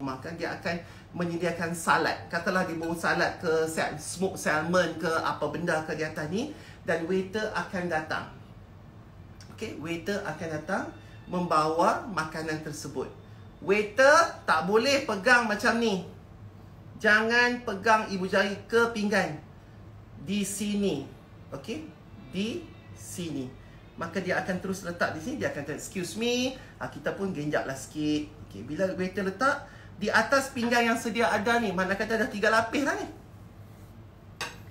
Maka dia akan menyediakan salad. Katalah dia bawa salad ke smoked salmon ke apa benda ke di atas ni, dan waiter akan datang. Okey, waiter akan datang membawa makanan tersebut. Waiter tak boleh pegang macam ni. Jangan pegang ibu jari ke pinggan. Di sini. Okey, di sini. Maka dia akan terus letak di sini. Dia akan kata, excuse me, kita pun genjaplah sikit. Okey, bila waiter letak di atas pinggan yang sedia ada ni, mana kata dah 3 lapis lah ni.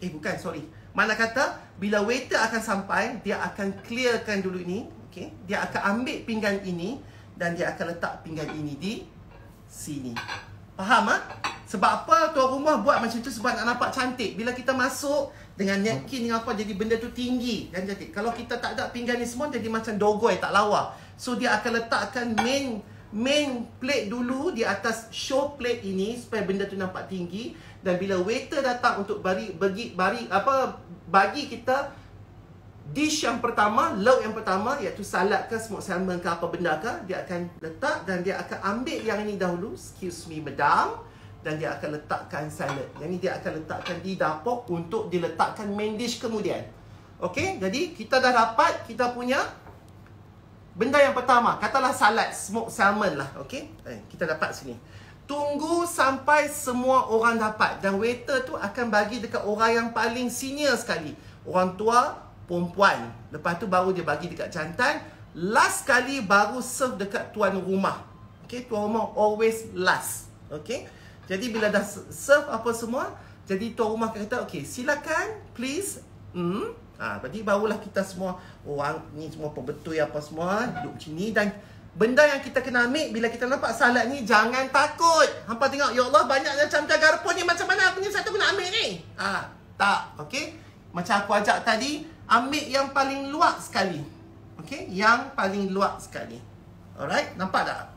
Bukan, sorry. Mana kata bila waiter akan sampai, dia akan clearkan dulu ni. Okay? Dia akan ambil pinggan ini dan dia akan letak pinggan ini di sini. Faham tak? Sebab apa tuan rumah buat macam tu? Sebab nak nampak cantik. Bila kita masuk dengan napkin dengan apa, jadi benda tu tinggi dan cantik. Kalau kita tak ada pinggan ni semua, jadi macam dogoi, tak lawa. So dia akan letakkan main plate dulu di atas show plate ini supaya benda tu nampak tinggi, dan bila waiter datang untuk bagi kita dish yang pertama, lauk yang pertama, iaitu salad ke smoked salmon ke apa benda ke, dia akan letak dan dia akan ambil yang ini dahulu, excuse me madam, dan dia akan letakkan salad. Yang ini dia akan letakkan di dapur untuk diletakkan main dish kemudian. Okey, jadi kita dah dapat kita punya benda yang pertama, katalah salad smoked salmon lah, okey? Kita dapat sini. Tunggu sampai semua orang dapat, dan waiter tu akan bagi dekat orang yang paling senior sekali. Orang tua, perempuan. Lepas tu baru dia bagi dekat jantan. Last kali baru serve dekat tuan rumah. Okey, tuan rumah always last. Okey? Jadi bila dah serve apa semua, jadi tuan rumah kata, okey, silakan please. Berarti barulah kita semua, orang ni semua pembetul apa semua duduk macam ni. Dan benda yang kita kena ambil bila kita nampak salad ni, jangan takut. Hampa tengok, ya Allah, banyaknya camca garpu ni, macam mana aku ni satu kena ambil ni? Tak, okey. Macam aku ajak tadi, ambil yang paling luak sekali. Okey, yang paling luak sekali. Alright, nampak tak?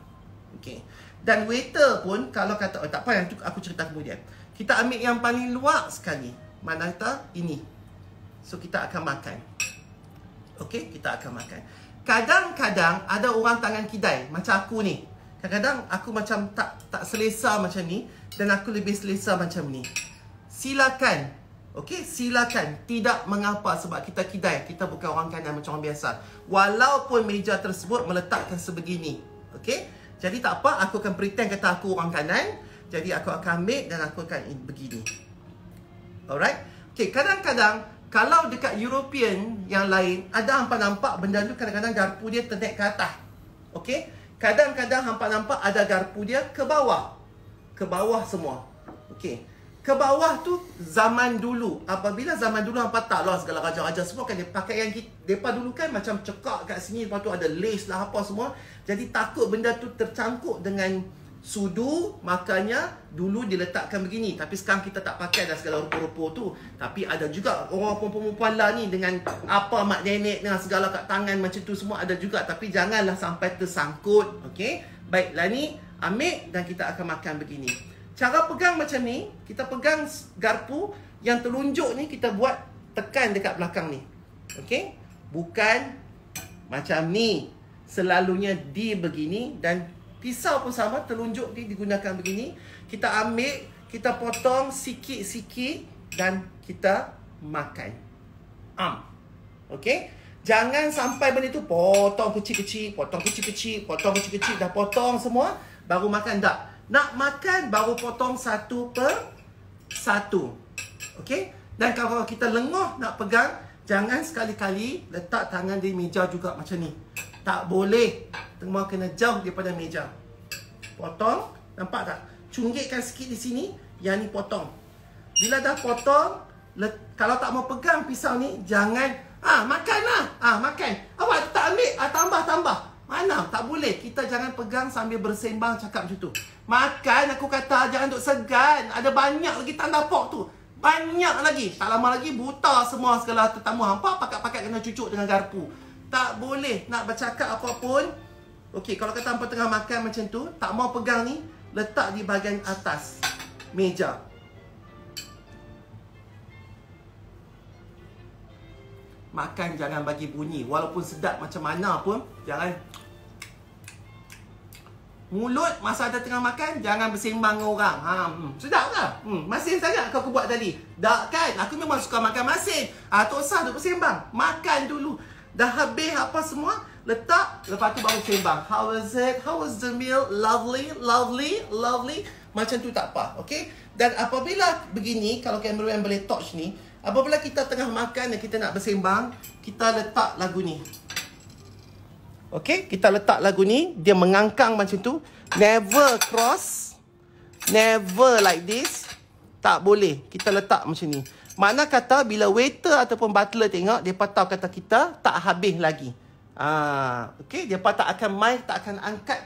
Okey. Dan waiter pun kalau kata, tak apa, yang tu aku cerita kemudian. Kita ambil yang paling luak sekali. Mana kata ini. So kita akan makan. Okey, kita akan makan. Kadang-kadang ada orang tangan kidai macam aku ni. Kadang-kadang aku macam tak selesa macam ni, dan aku lebih selesa macam ni. Silakan. Okey, silakan. Tidak mengapa sebab kita kidai. Kita bukan orang kanan macam orang biasa. Walaupun meja tersebut meletakkan sebegini. Okey? Jadi tak apa, aku akan pretend kata aku orang kanan. Jadi aku akan ambil dan aku akan begini. Alright? Okey, kadang-kadang kalau dekat European yang lain, ada hampa nampak benda tu kadang-kadang garpu dia ternaik ke atas. Okey? Kadang-kadang hampa nampak ada garpu dia ke bawah. Ke bawah semua. Okey. Ke bawah tu zaman dulu. Apabila zaman dulu hampa taklah segala raja-raja semua kan dia pakai yang depa dulu kan macam cekak kat sini, lepas tu ada lace lah apa semua. Jadi takut benda tu tercangkuk dengan sudu, makanya dulu diletakkan begini. Tapi sekarang kita tak pakai dah segala rupa-rupa tu. Tapi ada juga orang perempuan lah ni dengan apa mak nenek dengan segala kat tangan macam tu semua ada juga. Tapi janganlah sampai tersangkut. Okey, baiklah ni ambil dan kita akan makan begini. Cara pegang macam ni, kita pegang garpu yang telunjuk ni, kita buat tekan dekat belakang ni. Okey, bukan macam ni. Selalunya di begini, dan pisau pun sama, telunjuk ni digunakan begini. Kita ambil, kita potong sikit-sikit dan kita makan. Okey? Jangan sampai benda tu potong kecil-kecil, potong kecil-kecil, potong kecil-kecil, dah potong semua, baru makan. Tak. Nak makan, baru potong satu per satu. Okey? Dan kalau kita lengoh nak pegang, jangan sekali-kali letak tangan di meja juga macam ni. Tak boleh. Semua kena jauh daripada meja. Potong. Nampak tak? Cunggitkan sikit di sini. Yang ni potong. Bila dah potong, kalau tak mau pegang pisau ni, jangan, makanlah. Makan. Awak tak ambil. Tambah. Mana? Tak boleh. Kita jangan pegang sambil bersembang cakap macam tu. Makan, aku kata. Jangan duk segan. Ada banyak lagi tanda pok tu. Banyak lagi. Tak lama lagi, buta semua segala tetamu. Hampa pakat-pakat kena cucuk dengan garpu. Tak boleh nak bercakap apapun. Okey, kalau kata hampa tengah makan macam tu, tak mau pegang ni, letak di bahagian atas meja. Makan jangan bagi bunyi. Walaupun sedap macam mana pun, jangan. Mulut masa ada tengah makan, jangan bersembang dengan orang. Sedap tak? Masin sangat kau buat tadi. Tak kan? Aku memang suka makan masin. Tak usah duk bersembang. Makan dulu. Dah habis apa semua, letak. Lepas tu baru sembang. How was it? How was the meal? Lovely, lovely, lovely. Macam tu tak apa. Okay? Dan apabila begini, kalau cameraman boleh touch ni, apabila kita tengah makan dan kita nak bersembang, kita letak lagu ni. Okay, kita letak lagu ni. Dia mengangkang macam tu. Never cross. Never like this. Tak boleh. Kita letak macam ni. Makna kata bila waiter ataupun butler tengok, dia tahu kata kita tak habis lagi. Okay, dia tak akan main, tak akan angkat.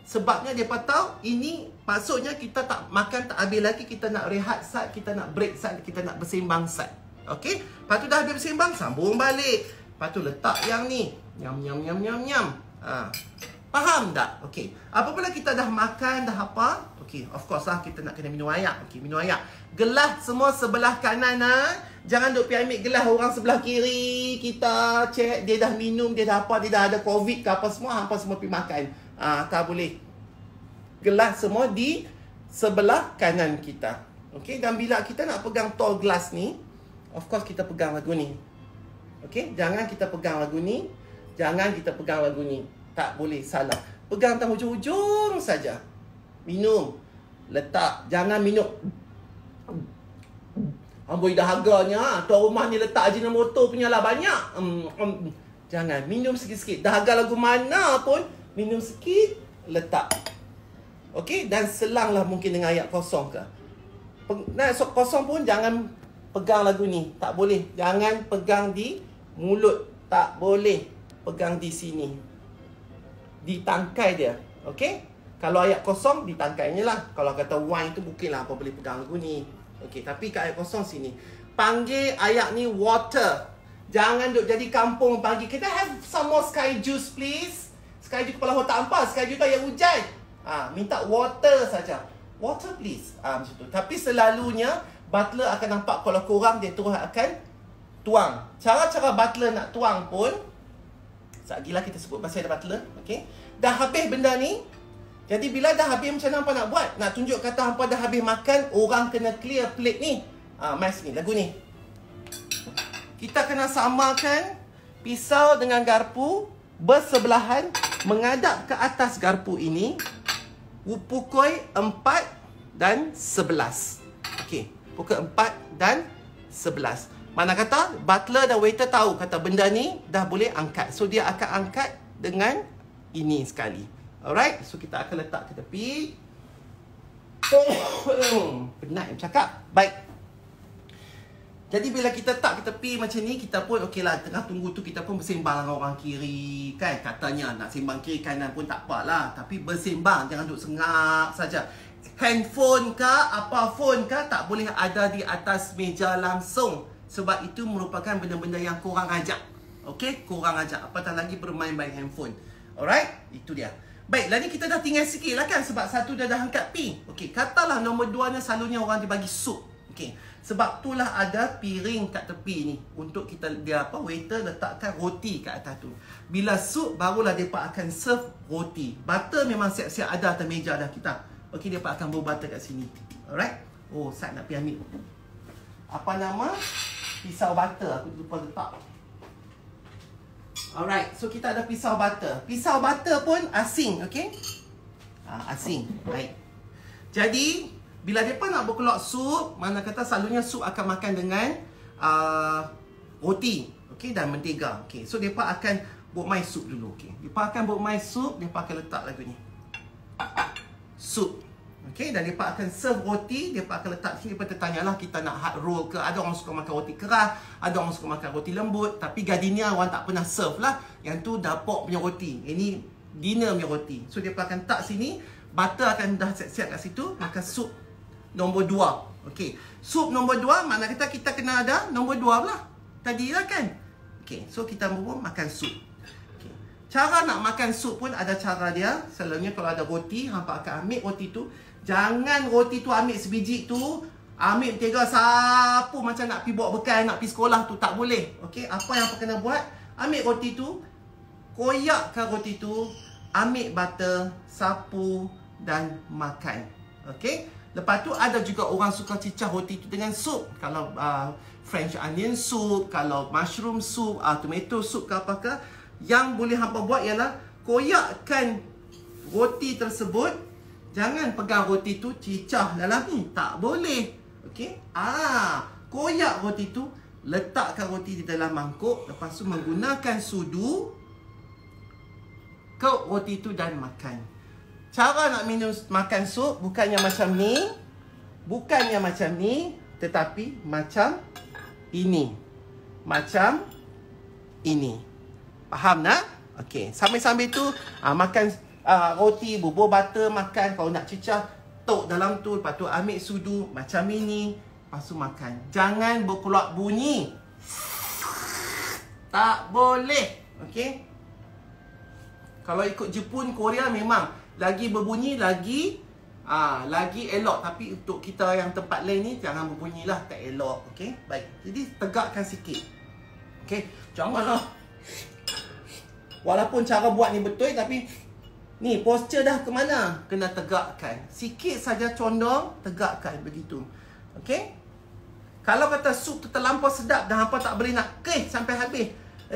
Sebabnya dia tahu ini maksudnya kita tak makan, tak habis lagi. Kita nak rehat sat, kita nak break sat, kita nak bersembang sat. Okay, lepas tu dah habis bersembang, sambung balik. Lepas tu letak yang ni. Nyam, nyam, nyam, nyam, nyam. Faham tak? Okey. Apabila kita dah makan, dah apa? Okey, of course lah kita nak kena minum air. Okey, minum air. Gelas semua sebelah kanan. Jangan duk pergi ambil gelas orang sebelah kiri. Kita check dia dah minum, dia dah apa, dia dah ada COVID ke apa semua. Hampa semua pergi makan. Tak boleh. Gelas semua di sebelah kanan kita. Okey, dan bila kita nak pegang tall gelas ni, of course kita pegang lagu ni. Okey, jangan kita pegang lagu ni. Jangan kita pegang lagu ni. Tak boleh, salah. Pegang tang hujung-hujung saja. Minum. Letak. Jangan minum. Amboi dahaganya. Tuan rumah ni letak Ajinomoto punya lah banyak. Jangan. Minum sikit-sikit. Dahaga lagu mana pun, minum sikit, letak. Okey, dan selanglah mungkin dengan ayat kosong ke. Kosong pun jangan pegang lagu ni. Tak boleh. Jangan pegang di mulut. Tak boleh pegang di sini. Di tangkai dia. Okey? Kalau ayat kosong, di tangkainya lah. Kalau kata wine tu mungkinlah apa boleh pegang lagu ni. Okey, tapi kat ayat kosong sini. Panggil ayat ni water. Jangan duk jadi kampung panggil. Kita have some more sky juice please. Sky juice kepala otak hampa. Sky juice tu ayat hujan. Minta water saja. Water please. Macam tu. Tapi selalunya butler akan nampak kalau kurang, dia terus akan tuang. Cara-cara butler nak tuang pun, sekejap kita sebut pasal butler. Okay? Dah habis benda ni. Jadi bila dah habis, macam mana hampa nak buat? Nak tunjuk kata hampa dah habis makan, orang kena clear plate ni. Mas ni, lagu ni. Kita kena samakan pisau dengan garpu bersebelahan, menghadap ke atas garpu ini. Pukul 4 dan 11. Okey, pukul 4 dan 11. Mana kata butler dan waiter tahu kata benda ni dah boleh angkat. So dia akan angkat dengan ini sekali. Alright, so kita akan letak ke tepi. Penat bercakap. Baik. Jadi bila kita letak ke tepi macam ni, kita pun okeylah, tengah tunggu tu kita pun bersembang dengan orang kiri kan. Katanya nak sembang kiri kanan pun tak apalah, tapi bersembang, jangan duduk sengap saja. Handphone ke apa phone ke tak boleh ada di atas meja langsung. Sebab itu merupakan benda-benda yang korang ajak. Okey, korang ajak. Apatah lagi bermain-main handphone. Alright, itu dia. Baik, lagi kita dah tinggal sikit lah kan. Sebab satu dah angkat pi. Okey, katalah nombor 2 ni selalunya orang dibagi sup. Okey, sebab itulah ada piring kat tepi ni. Untuk kita, dia apa, waiter letakkan roti kat atas tu. Bila sup, barulah mereka akan serve roti. Butter memang siap-siap ada atas meja dah kita. Okey, mereka akan bawa butter kat sini. Alright. Oh, Sat nak pergi ambil. Apa nama? Pisau butter. Aku lupa letak. Alright, so kita ada pisau butter. Pisau butter pun asing, okey? Asing. Baik. Jadi, bila mereka nak berkelok sup, mana kata selalunya sup akan makan dengan roti, okey, dan mentega. Okey, so mereka akan buat mai sup dulu, okey. Mereka akan buat mai sup, mereka akan letak lagu ni. Sup. Okey, dan mereka akan serve roti, mereka akan letak sini. Mereka tertanyalah kita nak hard roll ke, ada orang suka makan roti keras, ada orang suka makan roti lembut, tapi gardenia orang tak pernah serve lah. Yang tu dapur punya roti, ini dinner punya roti. So mereka akan letak sini, butter akan dah siap-siap kat situ, maka sup nombor 2. Okey, sup nombor 2 makna kata kita kena ada nombor 2 pula. Tadi lah kan. Okey, so kita makan sup. Okay. Cara nak makan sup pun ada cara dia. Selalunya kalau ada roti, hampa akan ambil roti tu. Jangan roti tu ambil sebiji tu, ambil mentega sapu macam nak pergi bawa bekal, nak pergi sekolah tu. Tak boleh. Okey, apa yang hampa kena buat? Ambil roti tu, koyakkan roti tu, ambil butter, sapu dan makan. Okey. Lepas tu ada juga orang suka cicah roti tu dengan sup. Kalau French onion soup, kalau mushroom soup, tomato soup ke apakah, yang boleh hampa buat ialah koyakkan roti tersebut. Jangan pegang roti tu cicah dalam ni, tak boleh. Okey? Koyak roti tu, letakkan roti di dalam mangkuk, lepas tu menggunakan sudu kau roti tu dan makan. Cara nak makan sup bukannya macam ni. Bukannya macam ni, tetapi macam ini. Macam ini. Faham tak? Okey, sambil-sambil tu makan roti, bubur butter, makan. Kalau nak cicah, tok dalam tu, lepas tu ambil sudu macam ini, lepas tu makan. Jangan berkeluar bunyi. Tak boleh. Okey? Kalau ikut Jepun, Korea memang lagi berbunyi lagi elok. Tapi untuk kita yang tempat lain ni, jangan berbunyilah, tak elok. Okey? Baik. Jadi tegakkan sikit. Okey? Janganlah. Walaupun cara buat ni betul, tapi ni posture dah ke mana? Kena tegakkan. Sikit saja condong, tegakkan begitu. Okey? Kalau kata sup tu terlampau sedap dan hampa tak boleh nak sampai habis,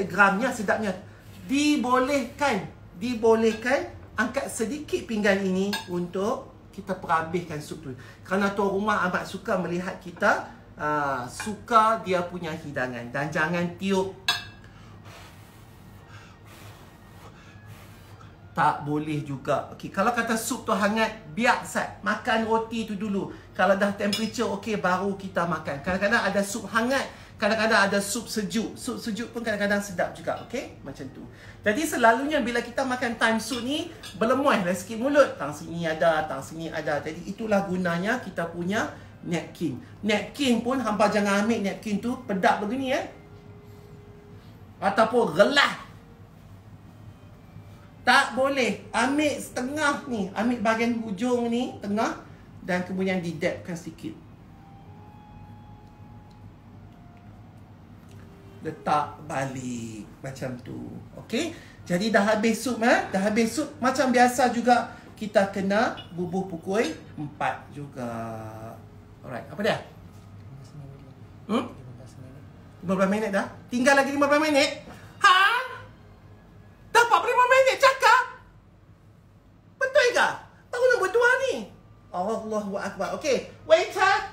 gramnya sedapnya, dibolehkan angkat sedikit pinggan ini untuk kita perhabiskan sup tu. Kerana tuan rumah amat suka melihat kita suka dia punya hidangan. Dan jangan tiup. Tak boleh juga. Okey, kalau kata sup tu hangat, biar sat. Makan roti tu dulu. Kalau dah temperature okey, baru kita makan. Kadang-kadang ada sup hangat, kadang-kadang ada sup sejuk. Sup sejuk pun kadang-kadang sedap juga. Okey, macam tu. Jadi selalunya bila kita makan time sup ni, berlemuih dari sikit mulut. Tang sini ada, tang sini ada. Jadi itulah gunanya kita punya napkin. Napkin pun hampa jangan ambil napkin tu pedap begini ataupun gelah. Tak boleh. Ambil setengah ni, ambil bahagian hujung ni, tengah, dan kemudian didapkan sikit. Letak balik macam tu. Okey? Jadi dah habis sup, dah habis sup. Macam biasa juga kita kena bubuh pukul 4 juga. Alright, apa dia? 15 minit dah. Tinggal lagi 15 minit. Dah 45 minit cakap. Betul ke? Baru nak buat dua ni. Allahu Akbar. Okey, waiter.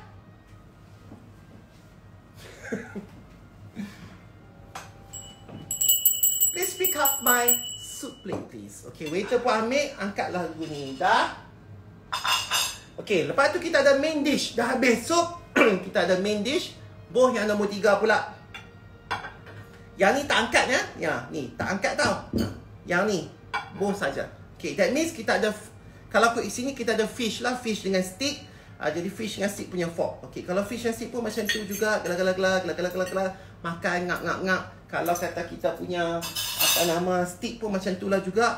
Please pick up my soup plate, please. Okay, waiter pun ambil. Angkatlah lagu ni. Dah? Okay, lepas tu kita ada main dish. Dah habis sup. Kita ada main dish. Boh yang nombor 3 pula. Yang ni tak angkat ya. Ni tak angkat tau. Yang ni. Boh saja. Okay, that means kita ada... Kalau kat sini kita ada fish lah. Fish dengan stick. Jadi fish dengan stick punya fork. Okay, kalau fish dengan stick pun macam tu juga. Gelak-gelak. Makan ngak-ngak. Kalau kata kita punya stick pun macam tu lah juga.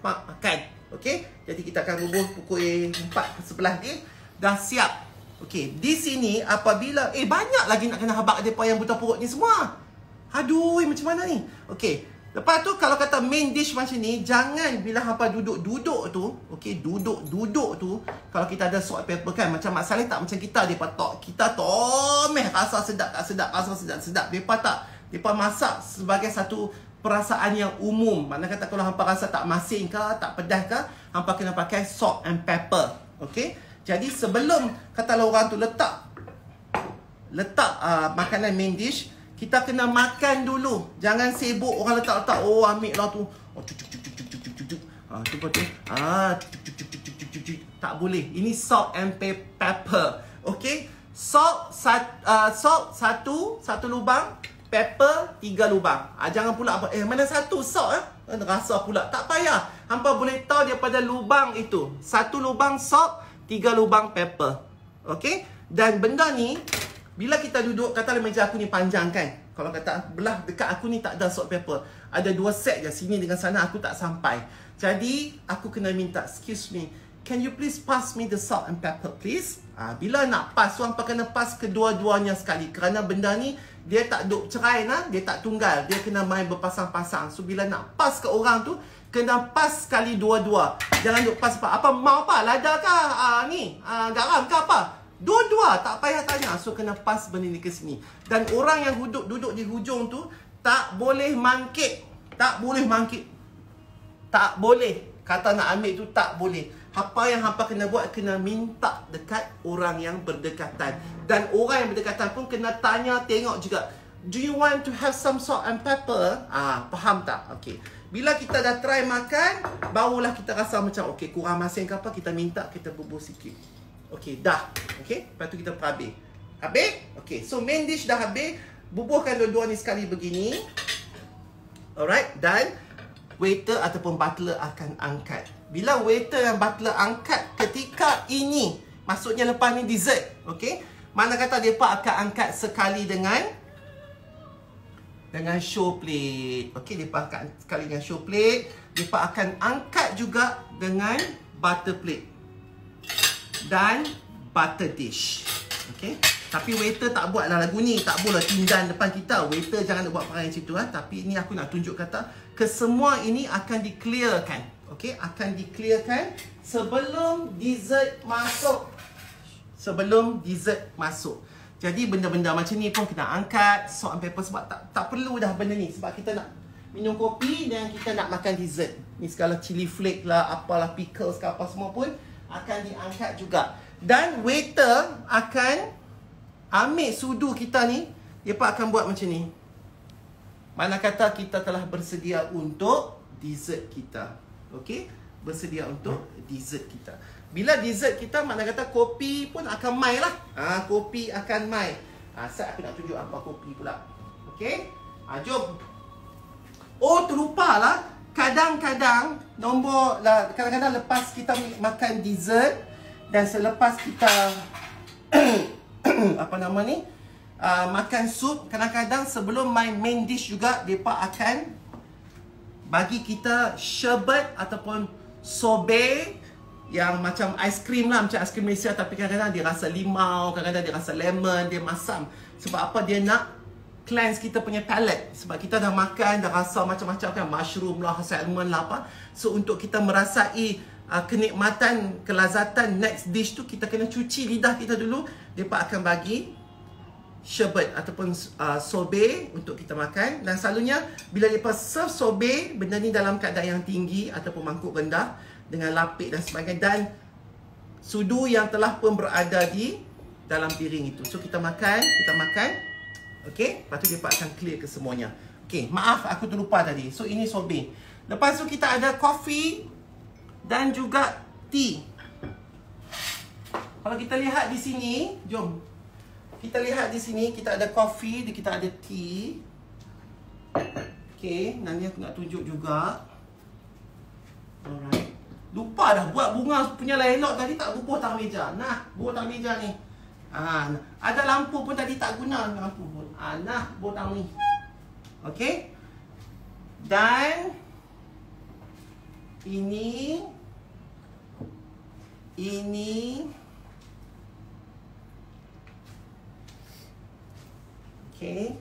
Makan. Okey. Jadi kita akan bubuh pukul 4 ke 11 ni. Dah siap. Okey. Di sini apabila banyak lagi nak kena habak depa yang buta perut ni semua. Aduh, macam mana ni? Okey. Lepas tu kalau kata main dish macam ni, jangan bila hampa duduk-duduk tu, okey, duduk-duduk tu, kalau kita ada salt pepper kan, macam Mak Saleh tak macam kita, depa tok. Kita tomeh rasa sedap tak sedap, rasa sedap. Depa tak. Depa masak sebagai satu perasaan yang umum. Mana kata kalau hampa rasa tak masin ke, tak pedas ke, hampa kena pakai salt and pepper. Okey? Jadi sebelum katalah orang tu letak makanan main dish, kita kena makan dulu. Jangan sibuk orang letak-letak. Oh, ambil lah tu. Oh, cuk. Tak boleh. Ini salt and pepper. Okey? Salt satu lubang, pepper 3 lubang. Jangan pula apa mana satu salt rasa pula. Tak payah. Hampa boleh tahu daripada lubang itu. 1 lubang salt, 3 lubang pepper. Okey? Dan benda ni bila kita duduk, katalah meja aku ni panjang kan. Kalau kata belah dekat aku ni tak ada salt pepper. Ada 2 set je, sini dengan sana aku tak sampai. Jadi, aku kena minta, excuse me, can you please pass me the salt and pepper please? Bila nak pass, hampa kena pass kedua-duanya sekali. Kerana benda ni dia tak duk cerai nah, dia tak tunggal, dia kena main berpasang-pasang. So bila nak pas ke orang tu, kena pas sekali dua-dua. Jangan duk pas apa mau apa, lada kah, garam ke apa. Dua-dua, tak payah tanya. So kena pas benda ni ke sini. Dan orang yang duduk di hujung tu tak boleh mangkit. Tak boleh mangkit. Tak boleh. Kata nak ambil tu tak boleh. Apa yang hampa kena buat, kena minta dekat orang yang berdekatan. Dan orang yang berdekatan pun kena tanya, tengok juga. Do you want to have some salt and pepper? Faham tak? Okay. Bila kita dah try makan, barulah kita rasa macam okay, kurang masin ke apa, kita minta, kita bubur sikit. Okay, dah. Okay, lepas tu kita habis. Habis? Okay, so main dish dah habis. Bubuhkan dua-dua ni sekali begini. Alright, dan waiter ataupun butler akan angkat. Bila waiter dan butler angkat ketika ini, maksudnya lepas ni dessert. Okay, mana kata mereka akan angkat sekali dengan show plate. Okay, mereka akan sekali dengan show plate. Mereka akan angkat juga dengan butter plate dan butter dish. Okay, tapi waiter tak buatlah lagu ni. Tak boleh tinggal depan kita. Waiter jangan buat perangai macam tu. Tapi ini aku nak tunjuk kata, kesemua ini akan di-clearkan. Okay, akan di-clearkan sebelum dessert masuk. Sebelum dessert masuk. Jadi benda-benda macam ni pun kena angkat, salt and pepper, sebab tak perlu dah benda ni. Sebab kita nak minum kopi dan kita nak makan dessert. Ni segala chili flake lah, apalah, pickles ke apa semua pun akan diangkat juga. Dan waiter akan ambil sudu kita ni, dia pun akan buat macam ni. Mana kata kita telah bersedia untuk dessert kita. Okey, bersedia untuk dessert kita. Bila dessert kita, mana kata kopi pun akan mai lah. Kopi akan mai. Saya aku nak tunjuk apa kopi pula. Okey, jom. Oh, terlupa lah. Kadang-kadang nombor lah, kadang-kadang lepas kita makan dessert dan selepas kita apa nama ni, makan sup, kadang-kadang sebelum main dish juga mereka akan bagi kita syarbat ataupun sorbet yang macam aiskrim lah, macam aiskrim Malaysia, tapi kadang-kadang dia rasa limau, kadang-kadang dia rasa lemon, dia masam. Sebab apa? Dia nak cleanse kita punya palate. Sebab kita dah makan, dah rasa macam-macam kan, mushroom lah, salmon lah apa. So untuk kita merasai kenikmatan, kelazatan next dish tu, kita kena cuci lidah kita dulu. Mereka akan bagi syarbat ataupun sorbet untuk kita makan. Dan selalunya bila mereka serve sorbet, benda ni dalam keadaan yang tinggi ataupun mangkuk rendah dengan lapik dan sebagainya, dan sudu yang telah pun berada di dalam piring itu. So kita makan. Okay, lepas tu mereka akan clear ke semuanya. Okay, maaf aku terlupa tadi. So ini sorbet. Lepas tu kita ada coffee dan juga tea. Kalau kita lihat di sini, jom. Kita lihat di sini, kita ada coffee, kita ada tea. Okay, nanti aku nak tunjuk juga. Alright. Lupa dah buat bunga punya laylok tadi, tak bubuh tang meja. Nah, bubuh tang meja ni. Ada lampu pun tadi tak guna lampu pun. Nah, bubuh tang ni. Okay. Dan ini okay.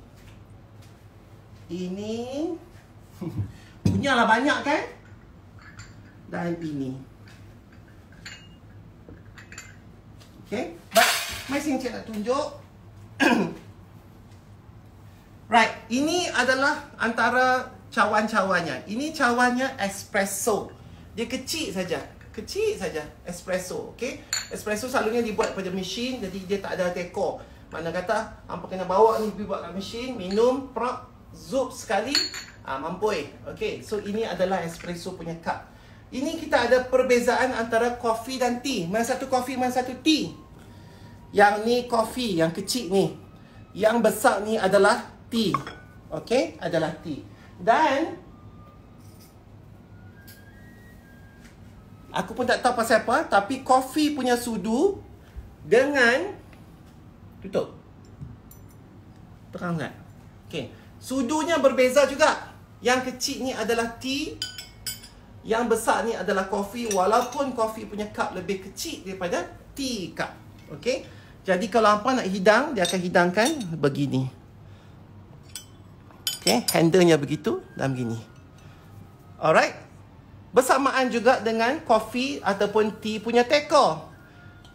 Ini punyalah banyak kan? Dan ini. Okay. But masih Encik nak tunjuk. Right. Ini adalah antara cawan-cawannya. Ini cawannya espresso. Dia kecil saja. Kecil saja espresso. Okay. Espresso selalunya dibuat pada mesin. Jadi dia tak ada dekor. Mana kata hampa kena bawa ni pergi buat kat mesin, minum, prop, zup sekali, mampui. Okay, so ini adalah espresso punya cup. Ini kita ada perbezaan antara kopi dan tea. Mana satu kopi, mana satu tea. Yang ni kopi, yang kecil ni. Yang besar ni adalah tea. Okay, adalah tea. Dan aku pun tak tahu pasal apa, tapi kopi punya sudu dengan tutup. Terang tak? Okay. Sudunya berbeza juga. Yang kecil ni adalah tea. Yang besar ni adalah kopi. Walaupun kopi punya cup lebih kecil daripada tea cup. Okay. Jadi kalau hampa nak hidang, dia akan hidangkan begini. Okay, handle-nya begitu dan begini. Alright. Bersamaan juga dengan kopi ataupun tea punya teko.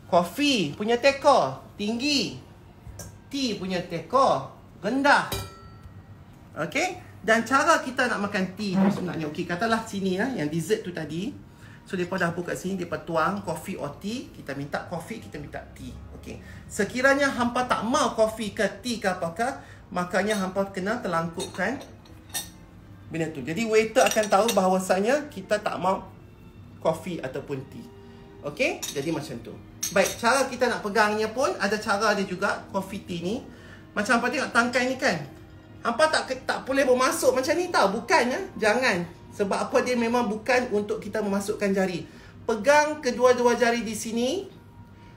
Kopi punya teko tinggi. Tea punya teko rendah. Okay. Dan cara kita nak makan tea tu sebenarnya, okay, katalah sini ya, yang dessert tu tadi. So, mereka dah buka sini, mereka tuang kopi or tea. Kita minta kopi, kita minta tea. Okay. Sekiranya hampa tak mau kopi ke tea ke apakah, makanya hampa kena terlangkupkan benda tu. Jadi, waiter akan tahu bahawasanya kita tak mau kopi ataupun tea. Okay. Jadi, macam tu. Baik, cara kita nak pegangnya pun ada cara dia juga, kopi tea ni. Macam hampa tengok tangkai ni kan. Hampa tak boleh bermasuk macam ni tau. Bukan ya. Jangan. Sebab apa, dia memang bukan untuk kita memasukkan jari. Pegang kedua-dua jari di sini.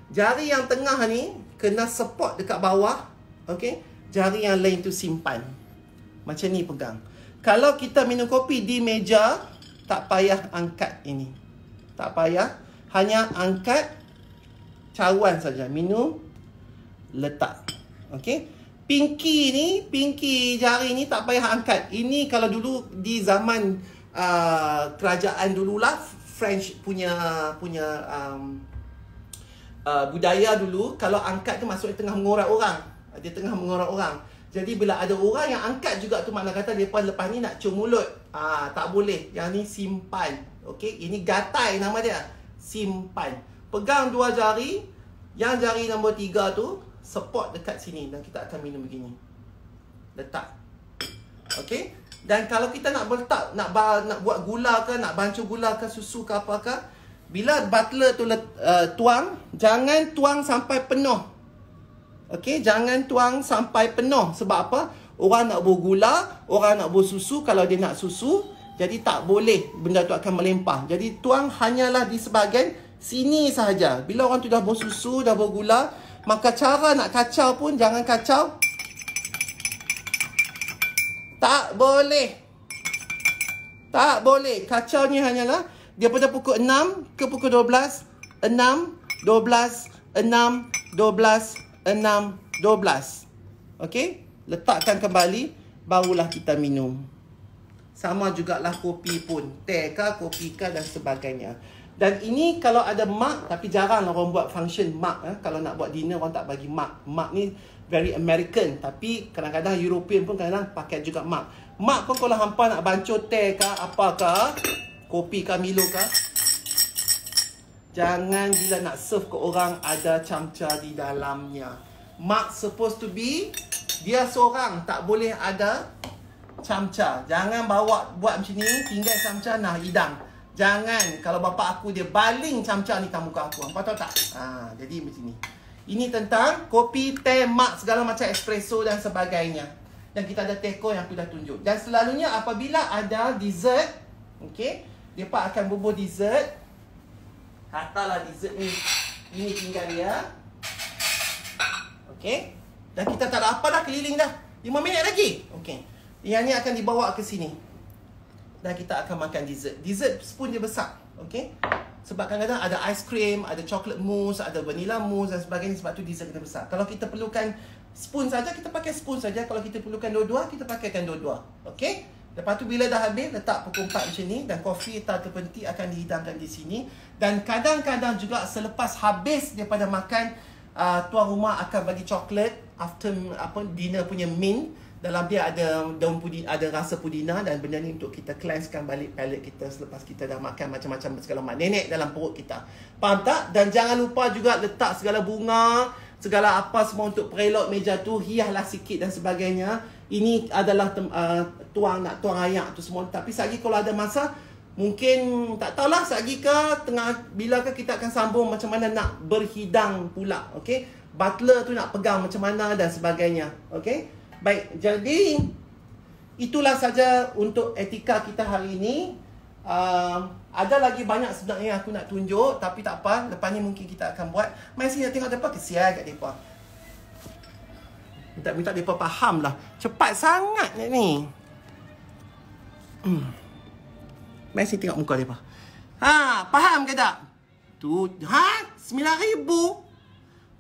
Jari yang tengah ni kena support dekat bawah. Okay. Jari yang lain tu simpan. Macam ni pegang. Kalau kita minum kopi di meja, tak payah angkat ini. Tak payah. Hanya angkat cawan saja. Minum. Letak. Okay. Pinky jari ni tak payah angkat. Ini kalau dulu di zaman kerajaan dululah, French punya budaya dulu, kalau angkat tu maksudnya tengah mengorak orang. Dia tengah mengorak orang. Jadi bila ada orang yang angkat juga tu, makna kata mereka lepas ni nak cium mulut. Tak boleh. Yang ni simpan. Okey, ini gatai nama dia. Simpan. Pegang dua jari. Yang jari nombor 3 tu support dekat sini dan kita akan minum begini. Letak. Okey? Dan kalau kita nak letak, nak buat gula ke, nak bancuh gula ke, susu ke apakah, bila butler tu tuang, jangan tuang sampai penuh. Okey? Jangan tuang sampai penuh. Sebab apa? Orang nak buat gula, orang nak buat susu. Kalau dia nak susu, jadi tak boleh, benda tu akan melimpah. Jadi tuang hanyalah di sebahagian sini sahaja. Bila orang tu dah buat susu, dah buat gula, maka cara nak kacau pun jangan kacau. Tak boleh. Tak boleh. Kacau ni hanyalah daripada pukul 6 ke pukul 12. 6, 12, 6, 12, 6, 12. Okey? Letakkan kembali, barulah kita minum. Sama jugalah kopi pun. Teh ke, kopi ke dan sebagainya. Dan ini kalau ada mak, tapi jarang orang buat function mak. Kalau nak buat dinner, orang tak bagi mak. Mak ni very American. Tapi kadang-kadang European pun kadang-kadang pakai juga mak. Mak pun kalau hampa nak bancuh teh ke, apa ke, kopi ke, Milo ke, jangan bila nak serve ke orang ada camca di dalamnya. Mak supposed to be, dia seorang, tak boleh ada camca. Jangan bawa buat macam ni, tinggal camca nak hidang. Jangan. Kalau bapa aku dia baling camca ni kat muka aku. Hampa tahu tak? Jadi macam ni. Ini tentang kopi, teh, mak, segala macam espresso dan sebagainya. Dan kita ada teko yang aku dah tunjuk. Dan selalunya apabila ada dessert, okey, mereka akan bubuh dessert. Katalah dessert ni, ini tinggal dia. Okey. Dan kita tak ada apa dah, keliling dah. 5 minit lagi. Okey. Yang ni akan dibawa ke sini. Dan kita akan makan dessert. Dessert spoon dia besar. Okay? Sebab kadang-kadang ada ice cream, ada chocolate mousse, ada vanilla mousse dan sebagainya. Sebab tu dessert kita besar. Kalau kita perlukan spoon saja, kita pakai spoon saja. Kalau kita perlukan dua-dua, kita pakaikan dua-dua. Okay? Lepas tu bila dah habis, letak pukul 4 macam ni. Dan kopi ataupun tea akan dihidangkan di sini. Dan kadang-kadang juga selepas habis daripada makan, tuan rumah akan bagi coklat after dinner punya mint. Dalam dia ada daun pudina, ada rasa pudina dan benda ni untuk kita cleansekan balik palate kita selepas kita dah makan macam-macam segala macam nenek dalam perut kita. Faham tak? Dan jangan lupa juga letak segala bunga, segala apa semua untuk perelok meja tu, hiaslah sikit dan sebagainya. Ini adalah tuang ayak tu semua. Tapi sekali kalau ada masa, mungkin tak tahulah sekali ke tengah bila ke kita akan sambung macam mana nak berhidang pula. Okey? Butler tu nak pegang macam mana dan sebagainya. Okey? Baik, jadi itulah saja untuk etika kita hari ini. Ada lagi banyak sebenarnya yang aku nak tunjuk, tapi tak apa, lepas ni mungkin kita akan buat. Mari nak tengok mereka, kesian kat mereka. Minta mereka faham lah. Cepat sangat ni. Mari tengok muka mereka. Faham ke tak? Tu, 9,000.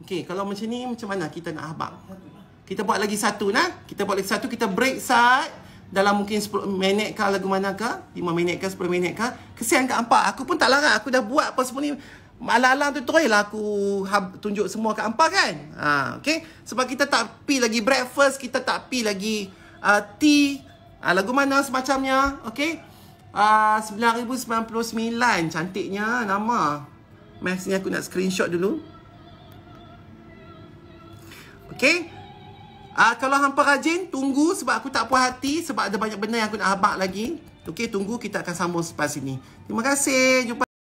Okey, kalau macam ni, macam mana kita nak habang? Kita buat lagi satu nah. Kita buat lagi satu, kita break side. dalam mungkin 10 minit kah, lagu mana kah, 5 minit kah, 10 minit kah. Kesian kat hampa. Aku pun tak larang. Aku dah buat apa semua ni. Alang-alang tutorial lah aku tunjuk semua kat hampa kan. Okay. Sebab kita tak pi lagi breakfast, kita tak pi lagi tea, lagu mana semacamnya. Okay. 9,099. Cantiknya nama. Max ni aku nak screenshot dulu. Okay. Kalau hampa rajin, tunggu sebab aku tak puas hati. Sebab ada banyak benda yang aku nak habaq lagi. Okay, tunggu, kita akan sambung selepas ini. Terima kasih. Jumpa.